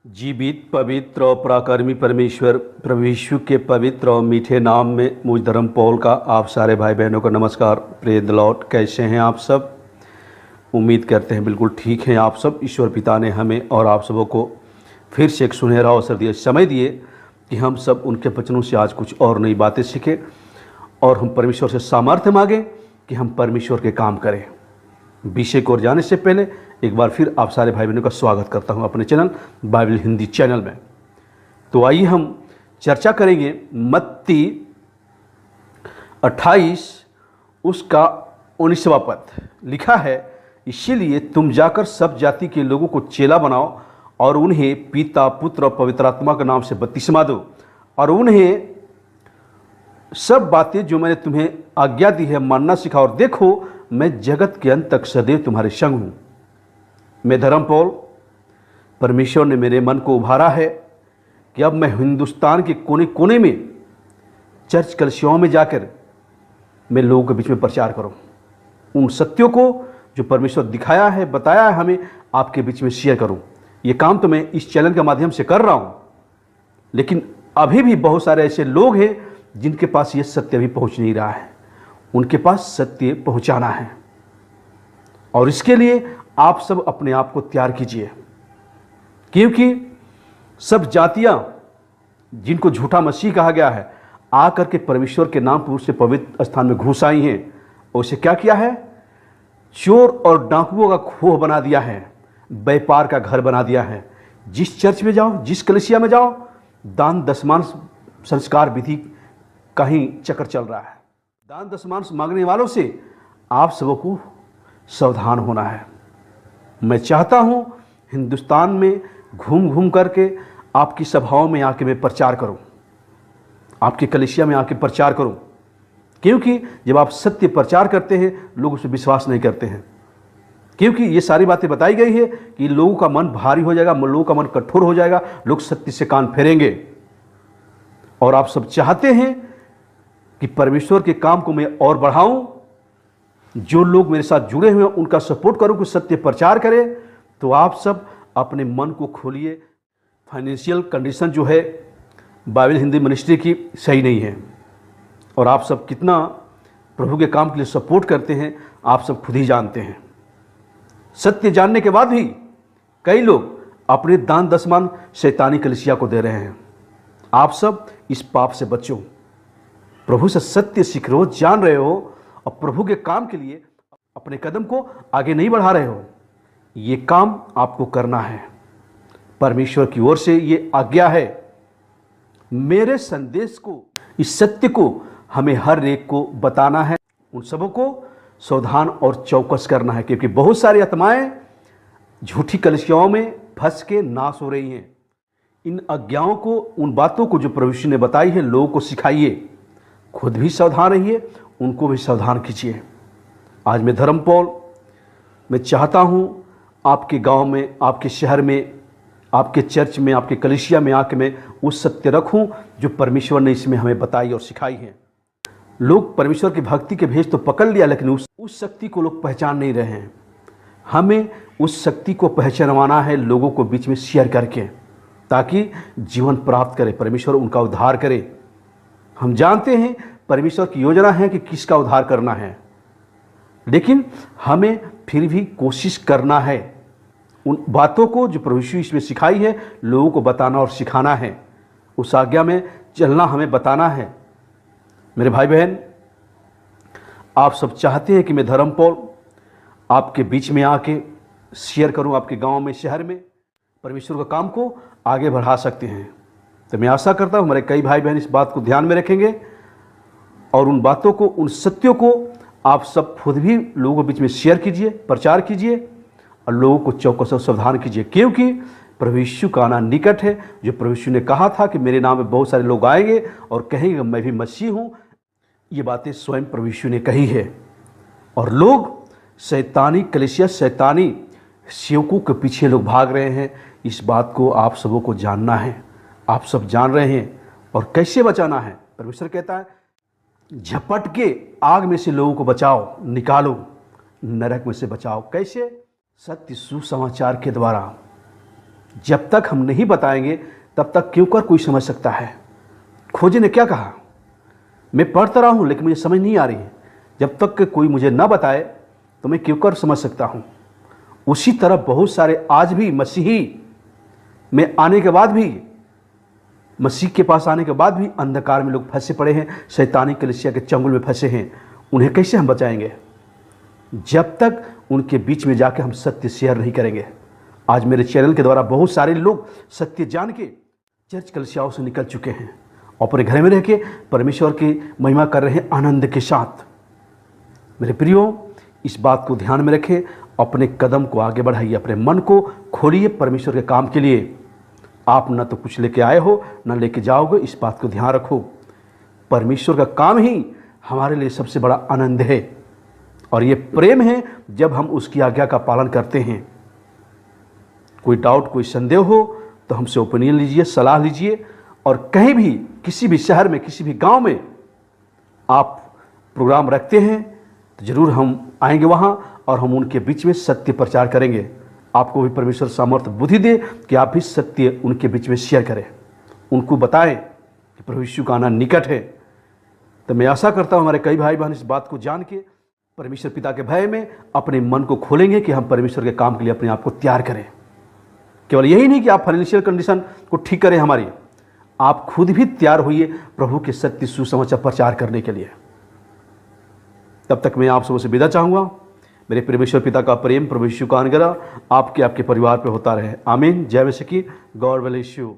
जीवित पवित्र और पराक्रमी परमेश्वर प्रभु यीशु के पवित्र और मीठे नाम में मुझ धर्म पौल का आप सारे भाई बहनों को नमस्कार। Praise the Lord. कैसे हैं आप सब? उम्मीद करते हैं बिल्कुल ठीक हैं आप सब। ईश्वर पिता ने हमें और आप सबों को फिर से एक सुनहरा अवसर दिया, समय दिए कि हम सब उनके वचनों से आज कुछ और नई बातें सीखें और हम परमेश्वर से सामर्थ्य मांगें कि हम परमेश्वर के काम करें। विषय को जाने से पहले एक बार फिर आप सारे भाई बहनों का स्वागत करता हूं अपने चैनल बाइबल हिंदी चैनल में। तो आइए हम चर्चा करेंगे मत्ती 28 उसका 19वां पद। लिखा है, इसीलिए तुम जाकर सब जाति के लोगों को चेला बनाओ और उन्हें पिता पुत्र और पवित्र आत्मा के नाम से बपतिस्मा दो और उन्हें सब बातें जो मैंने तुम्हें आज्ञा दी है मानना सिखाओ, और देखो मैं जगत के अंत तक सदैव तुम्हारे संग हूँ। मैं धर्म पौल, परमेश्वर ने मेरे मन को उभारा है कि अब मैं हिंदुस्तान के कोने कोने में चर्च कलिसियाओं में जाकर मैं लोगों के बीच में प्रचार करूं। उन सत्यों को जो परमेश्वर दिखाया है, बताया है हमें, आपके बीच में शेयर करूं। ये काम तो मैं इस चैनल के माध्यम से कर रहा हूं, लेकिन अभी भी बहुत सारे ऐसे लोग हैं जिनके पास ये सत्य अभी पहुंच नहीं रहा है। उनके पास सत्य पहुंचाना है और इसके लिए आप सब अपने आप को तैयार कीजिए, क्योंकि सब जातियां जिनको झूठा मसीह कहा गया है आकर के परमेश्वर के नाम पर उससे पवित्र स्थान में घुस आई हैं और उसे क्या किया है? चोर और डाकुओं का खोह बना दिया है, व्यापार का घर बना दिया है। जिस चर्च में जाओ, जिस कलीसिया में जाओ, दान दशमान संस्कार विधि का ही चक्कर चल रहा है। दान दशमान मांगने वालों से आप सबों को सावधान होना है। मैं चाहता हूं हिंदुस्तान में घूम घूम करके आपकी सभाओं में आके मैं प्रचार करूं, आपकी कलीसिया में आके प्रचार करूं, क्योंकि जब आप सत्य प्रचार करते हैं लोग उस पर विश्वास नहीं करते हैं। क्योंकि ये सारी बातें बताई गई है कि लोगों का मन भारी हो जाएगा, लोगों का मन कठोर हो जाएगा, लोग सत्य से कान फेरेंगे। और आप सब चाहते हैं कि परमेश्वर के काम को मैं और बढ़ाऊं, जो लोग मेरे साथ जुड़े हुए हैं उनका सपोर्ट करूं कि सत्य प्रचार करें। तो आप सब अपने मन को खोलिए। फाइनेंशियल कंडीशन जो है बाइबल हिंदी मिनिस्ट्री की सही नहीं है और आप सब कितना प्रभु के काम के लिए सपोर्ट करते हैं आप सब खुद ही जानते हैं। सत्य जानने के बाद भी कई लोग अपने दान दशमान शैतानी कलीसिया को दे रहे हैं। आप सब इस पाप से बचो, प्रभु से सत्य सीख रहे हो, जान रहे हो और प्रभु के काम के लिए अपने कदम को आगे नहीं बढ़ा रहे हो। ये काम आपको करना है, परमेश्वर की ओर से ये आज्ञा है। मेरे संदेश को, इस सत्य को हमें हर एक को बताना है, उन सबों को सावधान और चौकस करना है, क्योंकि बहुत सारी आत्माएं झूठी कलिसियाओं में फंस के नाश हो रही हैं। इन आज्ञाओं को, उन बातों को जो प्रभु यीशु ने बताई है, लोगों को सिखाइए। खुद भी सावधान रहिए, उनको भी सावधान कीजिए। आज मैं धर्म पौल, मैं चाहता हूं आपके गांव में, आपके शहर में, आपके चर्च में, आपके कलीसिया में आके मैं उस सत्य रखूं जो परमेश्वर ने इसमें हमें बताई और सिखाई है। लोग परमेश्वर की भक्ति के भेष तो पकड़ लिया, लेकिन उस शक्ति को लोग पहचान नहीं रहे हैं। हमें उस शक्ति को पहचानवाना है लोगों को बीच में शेयर करके, ताकि जीवन प्राप्त करे, परमेश्वर उनका उद्धार करे। हम जानते हैं परमेश्वर की योजना है कि किसका उद्धार करना है, लेकिन हमें फिर भी कोशिश करना है उन बातों को जो प्रभु यीशु इसमें सिखाई है लोगों को बताना और सिखाना है। उस आज्ञा में चलना हमें बताना है। मेरे भाई बहन, आप सब चाहते हैं कि मैं धर्म पौल आपके बीच में आके शेयर करूं, आपके गांव में, शहर में परमेश्वर का काम को आगे बढ़ा सकते हैं। तो मैं आशा करता हूं हमारे कई भाई बहन इस बात को ध्यान में रखेंगे और उन बातों को, उन सत्यों को आप सब खुद भी लोगों के बीच में शेयर कीजिए, प्रचार कीजिए और लोगों को चौकस और सावधान कीजिए, क्योंकि प्रभु यीशु का आना निकट है। जो प्रभु यीशु ने कहा था कि मेरे नाम में बहुत सारे लोग आएंगे और कहेंगे मैं भी मसीह हूँ, ये बातें स्वयं प्रभु यीशु ने कही है। और लोग शैतानी कलीसिया, शैतानी सेवकों के पीछे लोग भाग रहे हैं। इस बात को आप सबों को जानना है, आप सब जान रहे हैं। और कैसे बचाना है? परमेश्वर कहता है झपट के आग में से लोगों को बचाओ, निकालो, नरक में से बचाओ। कैसे? सत्य सुसमाचार के द्वारा। जब तक हम नहीं बताएंगे तब तक क्यों कर कोई समझ सकता है। खोजे ने क्या कहा, मैं पढ़ता रहा हूँ लेकिन मुझे समझ नहीं आ रही है। जब तक कि कोई मुझे ना बताए तो मैं क्यों कर समझ सकता हूँ। उसी तरह बहुत सारे आज भी मसीही में आने के बाद भी, मसीह के पास आने के बाद भी अंधकार में लोग फंसे पड़े हैं, शैतानी कलीसिया के चंगुल में फंसे हैं। उन्हें कैसे हम बचाएंगे जब तक उनके बीच में जाके हम सत्य शेयर नहीं करेंगे। आज मेरे चैनल के द्वारा बहुत सारे लोग सत्य जान के चर्च कलीसियाओं से निकल चुके हैं और अपने घर में रह के परमेश्वर की महिमा कर रहे हैं आनंद के साथ। मेरे प्रियो, इस बात को ध्यान में रखें, अपने कदम को आगे बढ़ाइए, अपने मन को खोलिए परमेश्वर के काम के लिए। आप न तो कुछ लेके आए हो न लेके जाओगे, इस बात को ध्यान रखो। परमेश्वर का काम ही हमारे लिए सबसे बड़ा आनंद है और ये प्रेम है जब हम उसकी आज्ञा का पालन करते हैं। कोई डाउट, कोई संदेह हो तो हमसे ओपिनियन लीजिए, सलाह लीजिए। और कहीं भी, किसी भी शहर में, किसी भी गांव में आप प्रोग्राम रखते हैं तो ज़रूर हम आएंगे वहाँ और हम उनके बीच में सत्य प्रचार करेंगे। आपको भी परमेश्वर सामर्थ्य बुद्धि दे कि आप भी सत्य उनके बीच में शेयर करें, उनको बताएं कि प्रभु यीशु का आना निकट है। तो मैं आशा करता हूँ हमारे कई भाई बहन इस बात को जान के परमेश्वर पिता के भय में अपने मन को खोलेंगे कि हम परमेश्वर के काम के लिए अपने आप को तैयार करें। केवल यही नहीं कि आप फाइनेंशियल कंडीशन को ठीक करें हमारी, आप खुद भी तैयार होइए प्रभु के सत्य सुसमाचार प्रचार करने के लिए। तब तक मैं आप सबसे विदा चाहूँगा। मेरे परमेश्वर पिता का प्रेम, प्रभु यीशु का अनुग्रह आपके परिवार पर होता रहे। आमीन। जय मसीह की। God bless you.